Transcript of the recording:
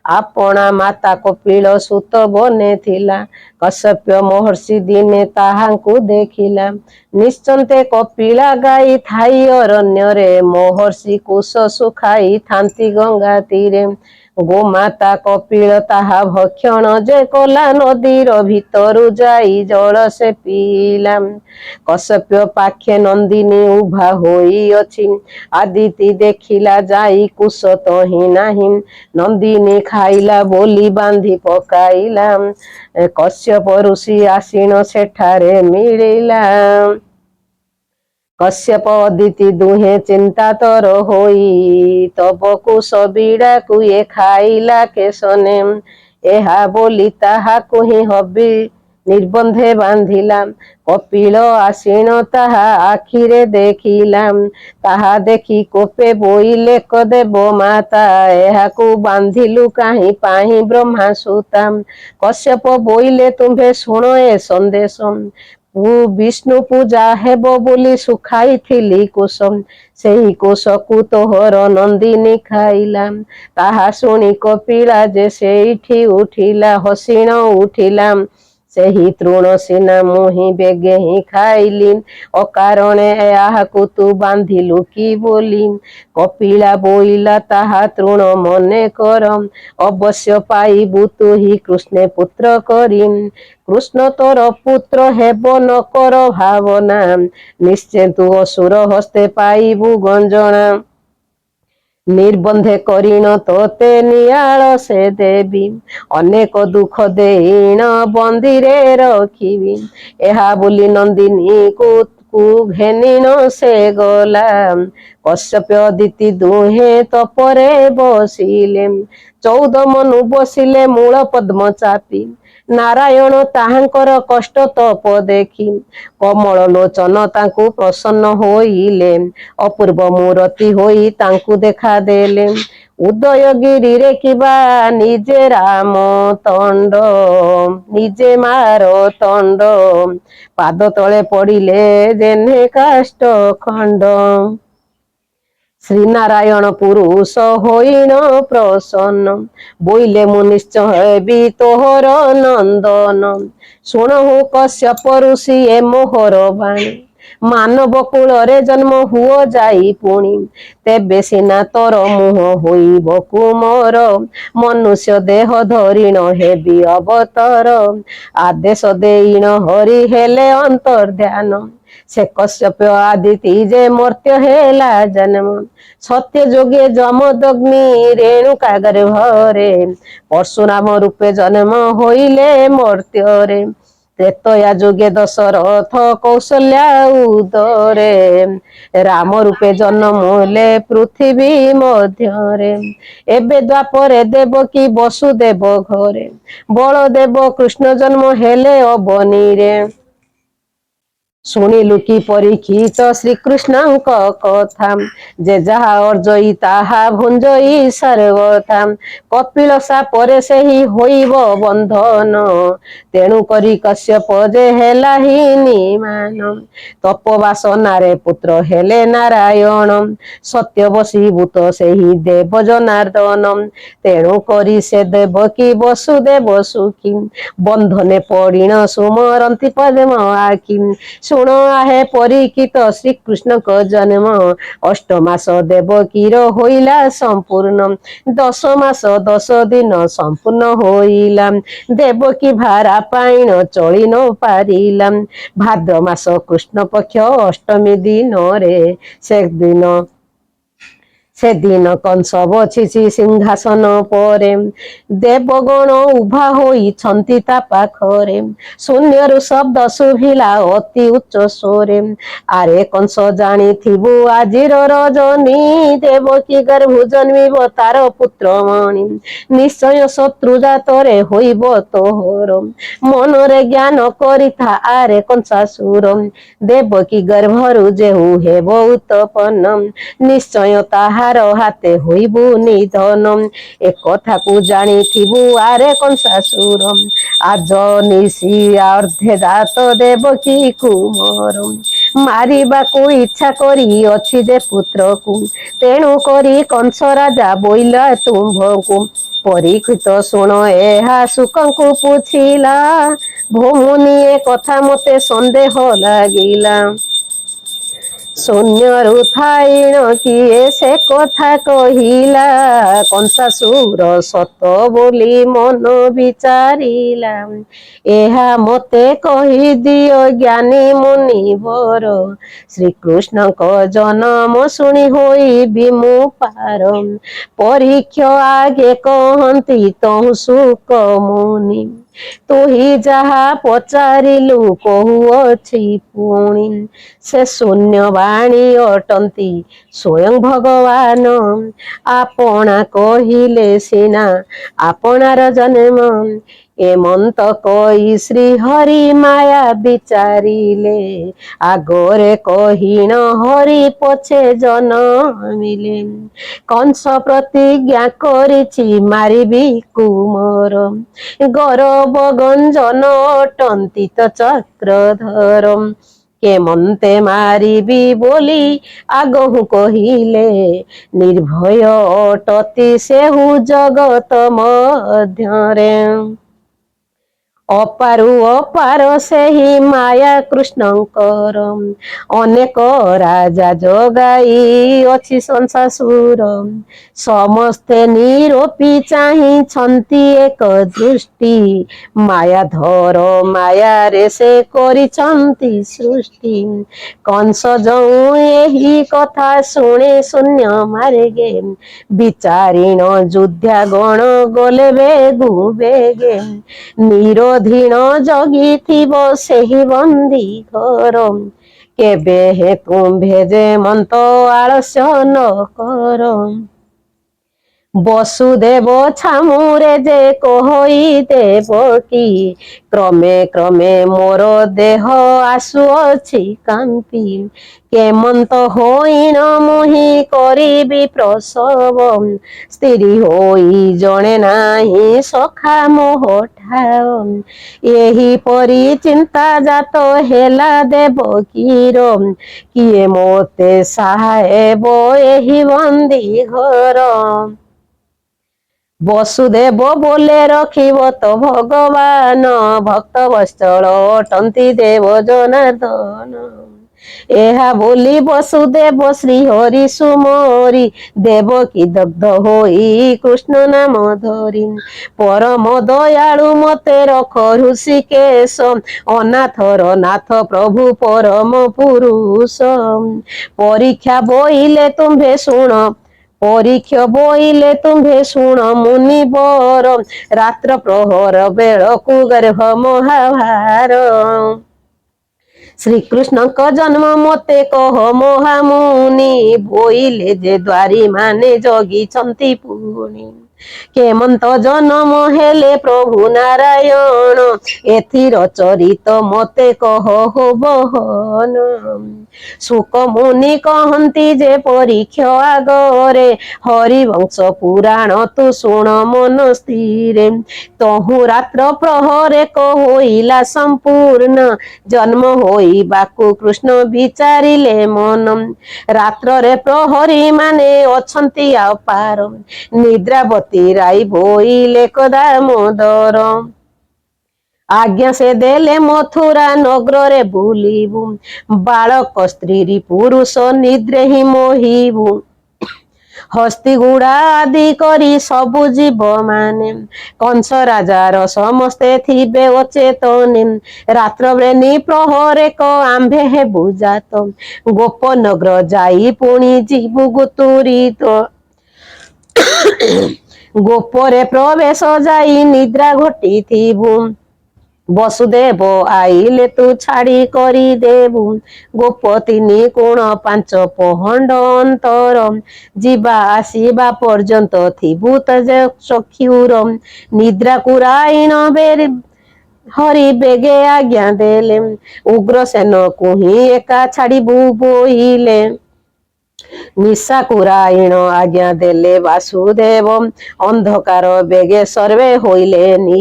आपणा माता कपिल सुत बने थिला कश्यप महर्षि दिने ताहांकु देखिला निश्चंते कपिला गाई थाई अरण्य रे महर्षि कुश सुखाई थांती गंगा तीरे गोमाता कपिल ताहा भक्षण जे कला नदीर भितरु जाई जल से पीला कश्यप पाखे नंदिनी उभा होई अछि आदिति देखिला जाई कुश तहि नाही नंदिनी खाइला बोली बांधी पकाइला कश्यप ऋषि आसीन सेठारे मिलिला कश्यप अदिति दुहे चिंता तर होई तब कुश बीड़ा कुए खाइला केशने एहा बोली ताहा कुहि हबी निर्बंधे बांधिला कपिल आसीन ताहा आखिरे देखिला ताहा देखी कोपे बोइले कदेव माता एहाकु बांधिलु काहि पाहि ब्रह्मा सुता कश्यप बोइले तुम्भे शुण ए संदेश विष्णु पूजा हेब बोली सुखाई थिली कुसम सेही कोशकु तोहर नंदिनी खाइला ताहा शुणी कपिला जे सेठी उठिला हसीण उठिला सेही तृण सिना मुहि बेगे ही खाइली अकारणे याहाकु तू बांधिलु कि बोली कपिला बोइला ताहा तृण मने कर अवश्य पाइबु तु ही कृष्ण पुत्र करी कृष्ण तोर पुत्र हेब न कर भावना निश्चय तू असुर हस्ते पाइबु गंजना निर्बंधे करीण तोते नियाल से देवी अनेक दुख देईण बंदीरे रखिबी एहा बोली नंदिनी को घेनिण से गला कश्यप अदिति दुहे तपरे बसिले 14 मनु बसिले मूल पद्म चापी नारायण ताहांकर कष्ट तप देखी कमल लोचन तांकु प्रसन्न होइले अपूर्व मूर्ति होई तांकु देखा देले उदयगिरी रे किबा निजे राम तंड निजे मार तंड पाद तले पड़िले जेने काष्ट खंड श्री नारायण पुरुष होइण प्रसन्न बोइले मु निश्चय हेबी तोहर नंदन शुणहु कश्यप ऋषि ए मोहर बाणी मानव कूल रे जन्म हुओ जाई पुणी तेबे सिना तोर मुह होइब कुमोर मनुष्य देह धरिण हेबी अवतर आदेश देइण हरि हेले अंतर्ध्यान से कश्यप आदिति जे मर्त्य हेला जन्म सत्य जोगे जमदग्नि रेणुका गर्भरे परशुराम रूपे जन्म होइले मर्त्य रे त्रेतया जोगे दशरथ कौशल्या उदरे राम रूपे जन्म होले पृथ्वी मध्यरे एबे द्वापरे देवकी वसुदेव घरे बलदेव कृष्ण जन्म हेले अवनी रे शुणिलु कि परीक्षित श्रीकृष्णଙ୍କ कथा जे जहा अर्जई ताहा भुंजई सर्वथा कपिल सापरे सेही होइब बंधन तेणु करी कश्यप जे हेला ही निमान तपवासनारे पुत्र हेले नारायण सत्य बसीभूत सेही देव जनार्दन तेणु करी से देवकी वसुदेव सुखी बंधने पड़िण सुमरंती पद्म आखी शुण आहे परीक्षित श्रीकृष्ण को जन्म 8 मास देवकीर होइला संपूर्ण 10 मास 10 दिन संपूर्ण होइला देवकी भारा पाइन चली न पारिला भाद्र मास कृष्ण पक्ष अष्टमी दिन रे से दिन कंस बछिछि सिंहासन परे देवगण उभा होई छंती ता पाखरे शून्यरु शब्द सुभिला अति उच्च स्वरे आरे कंस जानी थिबु आजिर रजनी देवकी गर्भ जन्मिब तार पुत्र मणि निश्चय शत्रु जातरे होइब तोहर मनरे ज्ञान करिथा आरे कंसासुर देवकी गर्भरु जेहु हेब उत्पन्न निश्चय ताहार हाते होइबु निधन एक कथा को जानी थिबु आरे कंसासुर आज निशी अर्धे जात देवकी कुमर मारिबा को इच्छा करी अछि जे पुत्र को तेणु करी कंस राजा बोइला तुम्भको ପରୀକ୍ଷିତ ଶୁଣ ଏହା ଶୁକଙ୍କୁ ପୁଛିଲା, ଭୋମୁନି ଏ କଥା ମତେ ସନ୍ଦେହ ଲାଗିଲା। ଶୂନ୍ୟରୁ ଥାଇଣ କିଏ ସେ କଥା କହିଲା, କଂସାସୁର ସତ ବୋଲି ମନ ବିଚାରିଲା। ଏହା ମତେ କହିଦିଅ ଜ୍ଞାନୀ ମୁନିବର, ଶ୍ରୀକୃଷ୍ଣଙ୍କ ଜନମ ଶୁଣି ହୋଇବି ମୁଁ ପାର। ପରୀକ୍ଷ ଆଗେ କହନ୍ତି ତହୁଁ ଶୁକ ମୁନି, ତୁହି ଯାହା ପଚାରିଲୁ କହୁଅଛି ପୁଣି। ସେ ଶୂନ୍ୟବାଣୀ ଅଟନ୍ତି ସ୍ୱୟଂ ଭଗବାନ, ଆପଣା କହିଲେ ସିନା ଆପଣାର ଜନ୍ମ। ଏମନ୍ତ କହି ଶ୍ରୀହରି ମାୟା ବିଚାରିଲେ, ଆଗରେ କହିଣ ହରି ପଛେ ଜନମିଲେ। କଂସ ପ୍ରତିଜ୍ଞା କରିଛି ମାରିବି କୁମର, ଗରବ ଗଞ୍ଜନ ଅଟନ୍ତି ତ ଚକ୍ରଧର। କେମନ୍ତେ ମାରିବି ବୋଲି ଆଗହୁ କହିଲେ, ନିର୍ଭୟ ଅଟତି ସେହୁ ଜଗତ ମଧ୍ୟରେ। ଅପାରୁ ଅପାର ସେହି ମାୟା କୃଷ୍ଣଙ୍କର, ଅନେକ ରାଜା ଜଗାଇ ଅଛି ସଂସାସୁର। ସମସ୍ତେ ନିରୋପି ଚାହିଁଛନ୍ତି ଏକ ଦୃଷ୍ଟି, ମାୟାଧର ମାୟାରେ ସେ କରିଛନ୍ତି ସୃଷ୍ଟି। କଂସ ଯଉଁ ଏହି କଥା ଶୁଣେ ଶୂନ୍ୟ ମାର୍ଗେ, ବିଚାରିଣ ଯୁଧ୍ୟା ଗଣ ଗଲେ ବେଗୁ ବେଗେ। ନିରୋଧିଣ ଜଗିଥିବ ସେହି ବନ୍ଦୀ ଘର, କେବେ ହେ ତୁମ୍ଭେ ଯେମନ୍ତ ଆଳସ୍ୟ ନ କର। ବସୁଦେବ ଛାମୁରେ ଯେ କହଇ ଦେବକୀ, କ୍ରମେ କ୍ରମେ ମୋର ଦେହ ଆସୁଅଛି କାମ୍ପି। କେମନ୍ତ ହୋଇଣ ମୁହିଁ କରିବି ପ୍ରସବ, ସ୍ତ୍ରୀ ହୋଇ ଜଣେ ନାହିଁ ସଖା ମୋହ ଠାଅ। ଏହିପରି ଚିନ୍ତା ଜାତ ହେଲା ଦେବକୀର, କିଏ ମୋତେ ସାହାହେବ ଏହି ବନ୍ଦୀ ଘର। ବସୁଦେବ ବୋଲେ ରଖିବ ତ ଭଗବାନ, ଭକ୍ତ ବତ୍ସଳ ଅଟନ୍ତି ଦେବ ଜନାର୍ଦ୍ଦନ। ଏହା ବୋଲି ବସୁଦେବ ଶ୍ରୀହରି ସୁମରି, ଦେବକୀ ଦଗ୍ଧ ହୋଇ କୃଷ୍ଣ ନାମ ଧରି। ପରମ ଦୟାଳୁ ମତେ ରଖ ହୃଷିକେଶ, ଅନାଥର ନାଥ ପ୍ରଭୁ ପରମ ପୁରୁଷ। ପରୀକ୍ଷା ବୋଇଲେ ତୁମ୍ଭେ ଶୁଣ, ପରୀକ୍ଷ ବୋଇଲେ ତୁମ୍ଭେ ଶୁଣ ମୁନିବର, ରାତ୍ର ପ୍ରହର ବେଳକୁ ଗର୍ଭ ମହାଭାର। ଶ୍ରୀକୃଷ୍ଣଙ୍କ ଜନ୍ମ ମତେ କହ ମହାମୁନି, ବୋଇଲେ ଯେ ଦ୍ୱାରୀ ମାନେ ଜଗିଛନ୍ତି ପୁଣି। କେମନ୍ତ ଜନମ ହେଲେ ପ୍ରଭୁ ନାରାୟଣ, ଏଥିର ଚରିତ ମତେ କହ ହୋ ବହନ। ଶୁକ ମୁନି କହନ୍ତି ଯେ ପରୀକ୍ଷ ଆଗରେ, ହରିବଂଶ ପୁରାଣ ତୁ ଶୁଣ ମନ ସ୍ଥିରେ। ତହୁଁ ରାତ୍ର ପ୍ରହରେ ଏକ ହୋଇଲା ସମ୍ପୂର୍ଣ୍ଣ, ଜନ୍ମ ହୋଇବାକୁ କୃଷ୍ଣ ବିଚାରିଲେ ମନ। ରାତ୍ରରେ ପ୍ରହରୀ ମାନେ ଅଛନ୍ତି ଅପାର, ନିଦ୍ରାବତୀ ରାଇ ବୋଇଲେ ଦାମୋଦର। ଆଜ୍ଞା ସେ ଦେଲେ ମଥୁରା ନଗରରେ ବୁଲିବୁ, ବାଳକ ସ୍ତ୍ରୀ ପୁରୁଷ ନିଦ୍ରେ ହିଁ ମୋହିବୁ। ହସ୍ତିଗୁଡା ଆଦି କରି ସବୁ ଜୀବ ମାନେ, କଂସ ରାଜାର ସମସ୍ତେ ଥିବେ ଅଚେତନେ। ରାତ୍ର ବେଳେ ପ୍ରହରେ କ ଆମ୍ଭେ ହେବୁ ଜାତ, ଗୋପନଗ୍ର ଯାଇ ପୁଣି ଯିବୁ ତୁରିତ। ଗୋପରେ ପ୍ରବେଶ ଯାଇ ନିଦ୍ରା ଘଟିଥିବୁ, ବସୁଦେବ ଆଇଲେ ତୁ ଛାଡ଼ି କରିଦେବୁ। ଗୋପ ତିନି କୋଣ ପାଞ୍ଚ ପହଣ୍ଡ ଅନ୍ତର, ଯିବା ଆସିବା ପର୍ଯ୍ୟନ୍ତ ଥିବୁ ତଜ ଚକ୍ଷୁର। ନିଦ୍ରାକୁ ରାଇଣ ବେରି ହରି ବେଗେ ଆଜ୍ଞା ଦେଲେ, ଉଗ୍ରସେନକୁ ହିଁ ଏକା ଛାଡ଼ିବୁ ବୋଇଲେ। ନିଶାକୁ ରାଇଣ ଆଜ୍ଞା ଦେଲେ ବାସୁଦେବ, ଅନ୍ଧକାର ବେଗେ ସର୍ବେ ହୋଇଲେ ନି